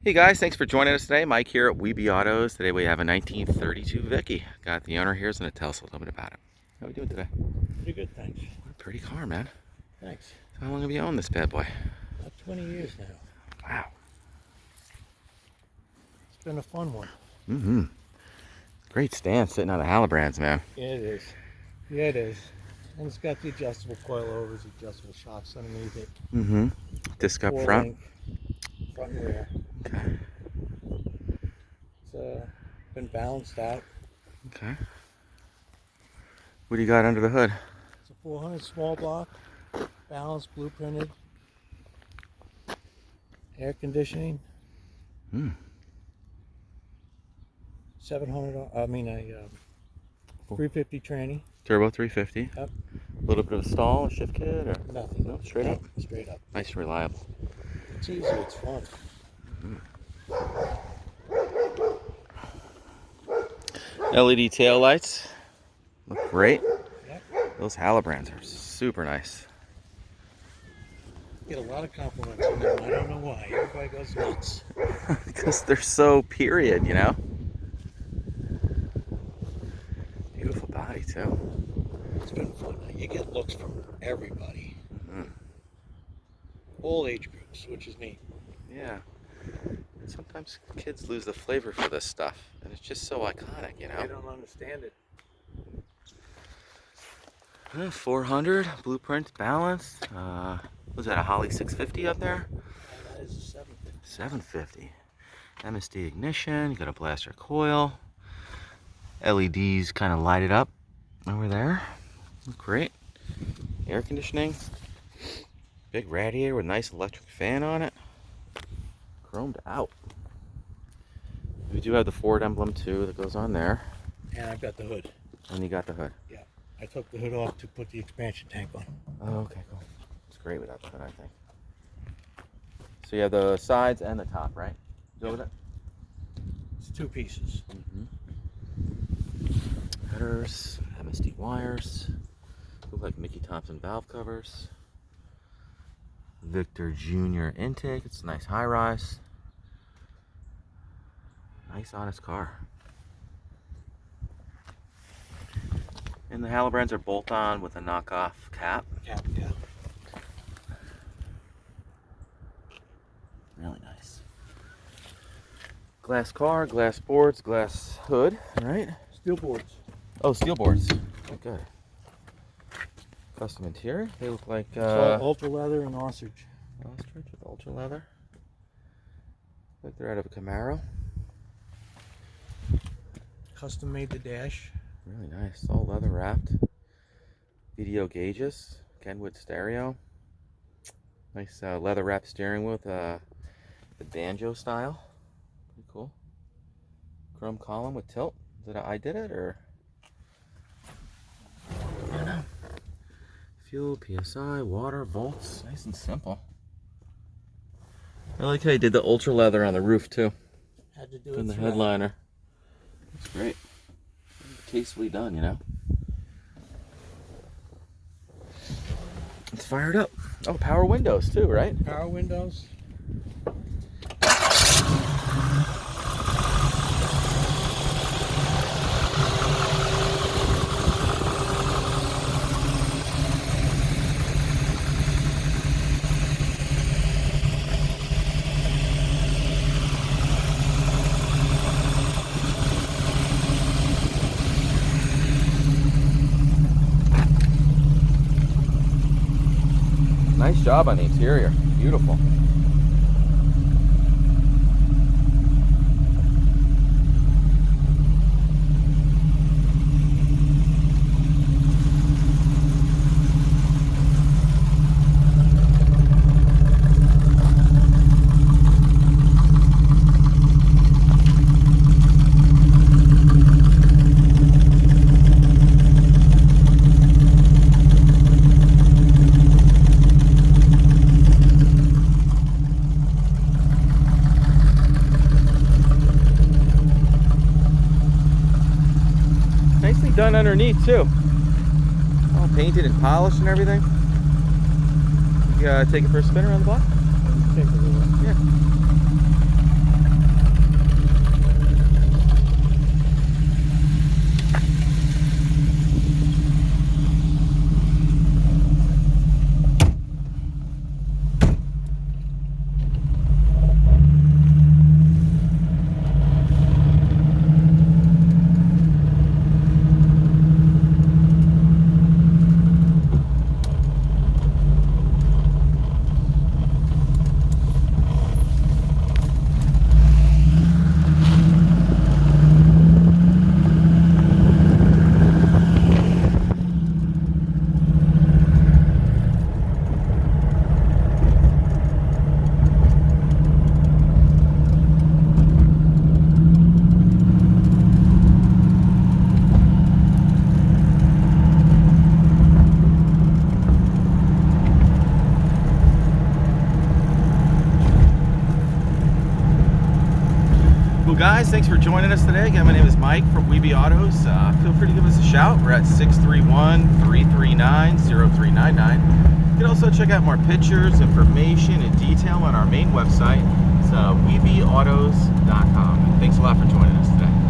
Hey guys, thanks for joining us today. Mike here at Weeby Autos. Today we have a 1932 Vicky. Got the owner here, is going to tell us a little bit about it. How are we doing today? Pretty good, thanks. What a pretty car, man. Thanks. So how long have you owned this bad boy? About 20 years now. Wow. It's been a fun one. Mm-hmm. Great stand sitting on the Halibrands, man. Yeah, it is. Yeah, it is. And it's got the adjustable coil-overs, adjustable shocks underneath it. Mm-hmm. Disc up front. Front and rear. Okay. It's been balanced out. Okay. What do you got under the hood? It's a 400 small block, balanced, blueprinted, air conditioning. 350 tranny. Turbo 350. Yep. A little bit of a stall, a shift kit, or Nothing. no, straight up. Straight up. Nice and reliable. It's easy. It's fun. LED tail lights look great. Yep. Those Halibrands are super nice. Get a lot of compliments on them. I don't know why. Everybody goes nuts. Because they're so period, you know. Beautiful body too. It's been fun. You get looks from everybody. All age groups, which is neat. Yeah. Sometimes kids lose the flavor for this stuff, and it's just so iconic, you know. I don't understand it. 400 blueprint balanced. Was that a Holly 650 up there? That is a 750. 750. MSD ignition. You got a blaster coil. LEDs kind of light it up over there. Look great. Air conditioning. Big radiator with a nice electric fan on it. Chromed out. We do have the Ford emblem too that goes on there. And I've got the hood. And you got the hood. Yeah. I took the hood off to put the expansion tank on. Oh, okay, cool. It's great without the hood, I think. So you have the sides and the top, right? Go with it? It's two pieces. Headers, MSD wires. Look like Mickey Thompson valve covers. Victor Jr. intake. It's a nice high rise. Nice honest car. And the Halibrands are bolt on with a knockoff cap. Cap, yeah. Really nice. Glass car, glass boards, glass hood, right? Steel boards. Oh, steel boards. Oh, good. Custom interior. They look like Ultra leather and ostrich. Ostrich with ultra leather. Like they're out of a Camaro. Custom made the dash. Really nice. All leather wrapped. VDO gauges. Kenwood stereo. Nice leather wrapped steering wheel with the Banjo style. Pretty cool. Chrome column with tilt. Is it I did it or? I don't know. Fuel, PSI, water, volts. Nice and simple. I like how you did the ultra leather on the roof too. Had to do it. And the headliner. That's great. Tastefully done, you know. It's fired up. Oh, power windows too, right? Power windows. Nice job on the interior. Beautiful. Done underneath too. All painted and polished and everything. You take it for a spin around the block? Take a little. Yeah. Well, guys, thanks for joining us today. Again, my name is Mike from Weeby Autos. Feel free to give us a shout. We're at 631-339-0399. You can also check out more pictures, information, and detail on our main website. It's weebyautos.com. Thanks a lot for joining us today.